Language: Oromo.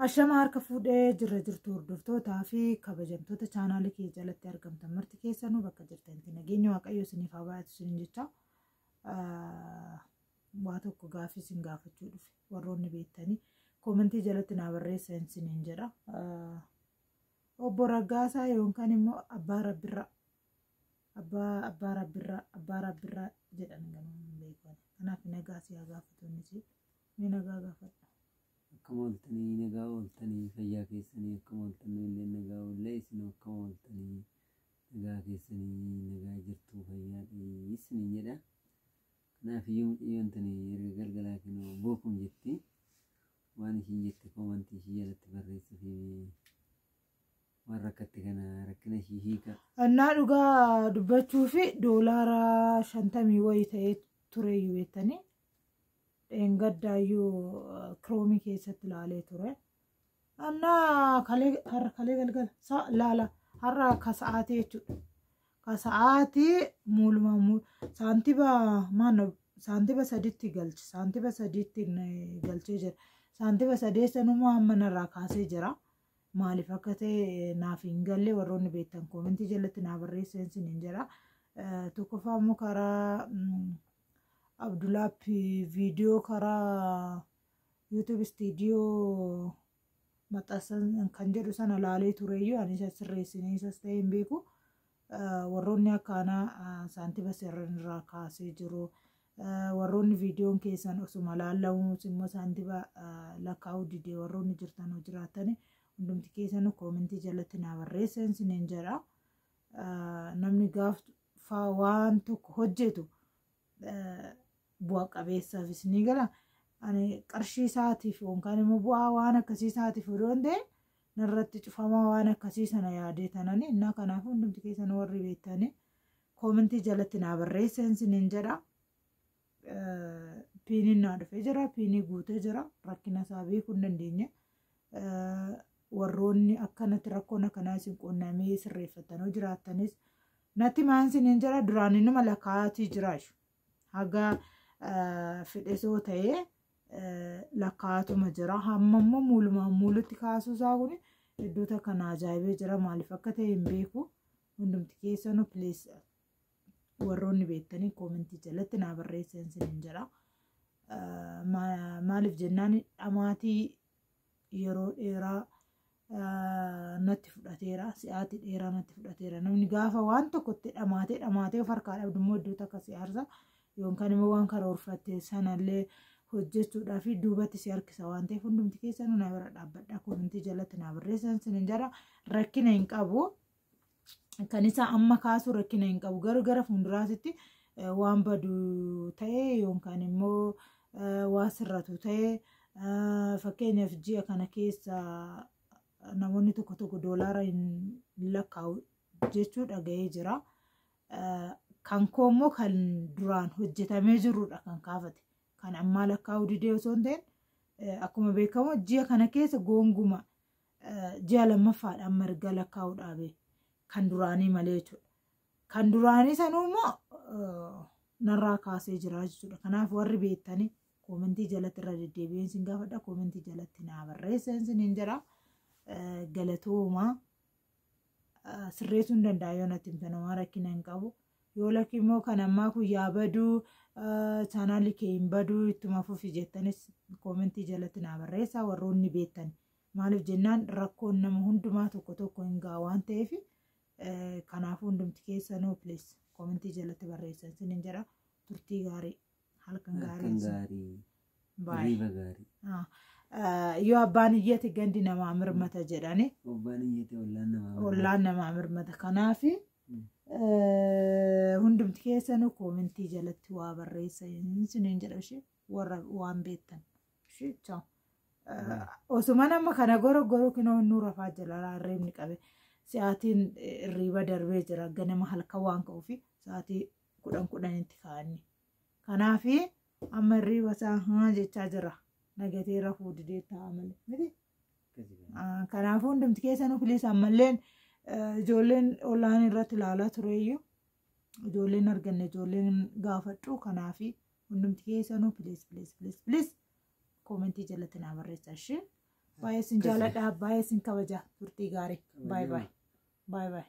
Ashama harka fuudhee jirra jirtu hordoftootaa fi kabajamtoota chaanaalii kee jalatti argamtan marti keessanuu bakka jirtanitti nageenya waaqayyo isiniif haa baay'atu isiniin jecha waa tokko gaaffii isin gaafachuu dhufe warroonni beektanii koomentii jalatti naa barreessan isiniin jedha. Obbo Raggaasaa yookaan immoo Abbaa Rabbirraa jedhan gamoo beekan. Kanaaf nagaa si haa gaafatuun isii ni nagaa gaafadha. Akkuma oltanii nagaa oltanii fayyaa keessanii akkuma oltanii illee nagaa ollee isin akkuma oltanii nagaa keessanii nagaa jirtuu fayyaa isiniin jedha. Kanaaf iyyuu mucayyontanii erga galgalaa kennu bookum jetti waan ishiin jette koomantii ishii jalatti barreessuu fi waan rakkatti kana rakkina ishii hiika. Annaa dhugaa dubbachuu fi doolaara 50 wayii ta'ee ture beektanii. Engaddaayyuu kiroomii keessatti ilaalee ture. Annaa kalee galgala laala har'a kasa'aatii jechuudha. Kasa'aatii saantiba sadiitti galche. Saantiba sadiitti galchee jira. Saantiba sadeessanummaa amma narraa kaasee jira. Maaliif akka ta'e naaf hin galle warroonni beektan koomentii jalatti naa barreessan isiniin jira. Tokkoffaa immoo karaa Abdullaappi viidiyoo karaa YouTube studio maxxansan kan jedhu sana laalee tureyyuu anis sirreessinee isas ta'e hin beeku. Warroonni akkanaa saantiba sirriirraa kaasee jiru. Warroonni viidiyoon keessan osuma laallamuus immoo saantiba lakkaa'uu didee warroonni jirtan hojii jiraatanii hundumti keessanuu koomentii jalatti naa barreessan isiniin jedha. Namni gaafa waan tokko hojjetu bu'a qabeessaafis ni gala. Ani qarshii isaatiif yookaan immoo bu'aa waan akkasii isaatiif odoo hin ta'in narratti cufamaa waan akkasii sana yaadee tanani innaa kanaaf hundumti keessan warri beektanii koomentii jalatti naa barreessan isiniin jedha. Piiniin naa dhufee jira, piinii guutee jira, rakkina isaa beekuu hin dandeenye. Warroonni akkanatti rakkoon akkanaa isin quunnamee sirreeffatanii jiraattanis natti maan isiniin jedha. Duraan innuma lakkaa'atii jiraashu haga fedhesoo ta'ee lakkaa'atuma jira. Hamma immoo muulutti kaasuu isaa kun iddoota kana ajaa'ibee jira. Maaliif akka ta'e hin beeku. Hundumti keessanuu plees warroonni beektanii koomentii jalatti naa barreessan isiniin jedha. Maaliif jennaan dhamaatii yeroo dheeraa natti fudhateera. Si'aatii dheeraa natti fudhateera. Namni gaafa waan tokkotti dhamaatee of harkaa dhabdu immoo iddoota akkasii aarsa yookaan immoo waan karoorfatte sanallee hojjechuudhaaf duubatti si harkisa waan ta'eef hundumti keessanuu na bira dhaabbadha. Koomentii jalatti naa barreessan isiniin jedha. Rakkina hin qabu. Kan isaa amma kaasuu rakkina hin qabu. Garuu gara fuulduraatti waan badu ta'ee yookaan immoo waan sirratu ta'ee fakkeenyaaf ji'a kana keessa namoonni tokko doolaara hin lakkaa'u jechuu dhaga'ee jira. Kan koommoo kan duraan hojjetamee jirudha kan kaafate. Kan ammaa lakkaa'uu didee osoo hin ta'in akkuma beekamu ji'a kana keessa goonguma ji'a lammaffaadhaan marga lakkaa'uu dhaabe kan duraanii malee jechuudha. Kan duraanii sanuu immoo narraa kaasee jira jechuudha. Kanaaf warri beektanii koomentii jalatti irra deddeebi'een isin gaafadha. Koomentii jalatti naa barreessan isiniin jira. Galatooma sirreessuu hin danda'a yoo natti himtan waan rakkina hin qabu. Yoo lakki immoo kan ammaa kun yaa baduu chaanaalii kee hin baduu ittuma fufi jettanis koomentii jalatti naa barreessaa warroonni beektan. Maaliif jennaan rakkoon nama hundumaa tokko hin ga'a waan ta'eef kanaafuu hundumti keessanuu plees koomentii jalatti barreessan isiniin jedha. Turtii gaarii halkan gaarii riiba gaarii. Yoo abbaan iyyate gandi namaa mirmata jedhani. Abbaan iyyate ollaan namaa mirmata. Kanaaf hundumti keessanuu koomentii jalatti waa barreessan isiniin jedha ishee warra waan beektan. Ciao. Osuma nama kana gorogoruu kinoo inni rafaa jala reebni qabe. Sa'aatiin riiba darbee jira. Ganama halkan waan ka'uufi sa'aatii 10 kaa'anni. Kanaaf amma riiba isaa jechaa jira. Nagatee rafuu didee ta'a malee miti. Kanaafuu hundumti keessanuu plees ammalleen ijoolleen online irratti ilaalaa tureyyuu ijoolleen arganne ijoolleen gaafadhu. Kanaaf hundumti keessanuu plees koomentii jalatti naa barreessaa ishee. baay'ee sin jaaladha baay'ee sin kabaja turtii gaarii baay baay baay baay